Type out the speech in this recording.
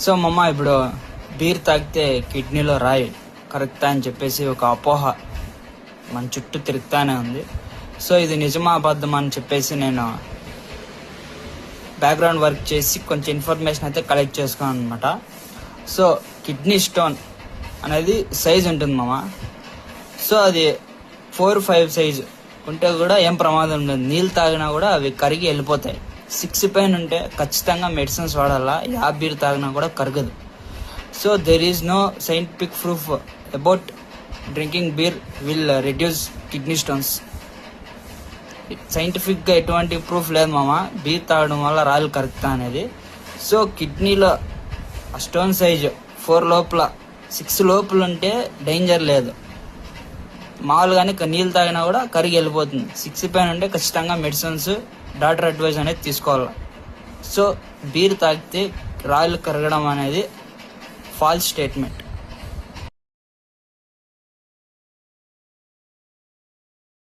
So మమ్మ ఇప్పుడు beer తాగితే కిడ్నీలో రాయి కరెక్టా అని చెప్పేసి ఒక అపోహ మన చుట్టూ తిరుగుతానే ఉంది. సో ఇది నిజమా అబద్ధమా అని చెప్పేసి నేను బ్యాక్గ్రౌండ్ వర్క్ చేసి కొంచెం ఇన్ఫర్మేషన్ అయితే కలెక్ట్ చేసుకున్నాను అనమాట. సో కిడ్నీ స్టోన్ అనేది సైజ్ ఉంటుంది మామ. సో అది 4-5 సైజు ఉంటే కూడా ఏం ప్రమాదం లేదు. నీళ్ళు తాగినా కూడా అవి కరిగి వెళ్ళిపోతాయి. 6 పైన ఉంటే ఖచ్చితంగా మెడిసిన్స్ వాడాలా. బీర్ తాగినా కూడా కరగదు. So there is no scientific proof about drinking beer will reduce kidney stones. సైంటిఫిక్గా ఎటువంటి ప్రూఫ్ లేదు మామ బీర్ తాగడం వల్ల రాళ్ళు కరుగుతా అనేది. సో కిడ్నీలో స్టోన్ సైజు 4 లోపల 6 లోపల ఉంటే డేంజర్ లేదు. మామూలుగానే నీళ్ళు తాగినా కూడా కరిగి వెళ్ళిపోతుంది. 6 పైన ఉంటే ఖచ్చితంగా మెడిసిన్స్ డాక్టర్ అడ్వైజ్ అనేది తీసుకోవాలి. సో బీర్ తాగితే రాళ్ళు కరగడం అనేది ఫాల్స్ స్టేట్మెంట్.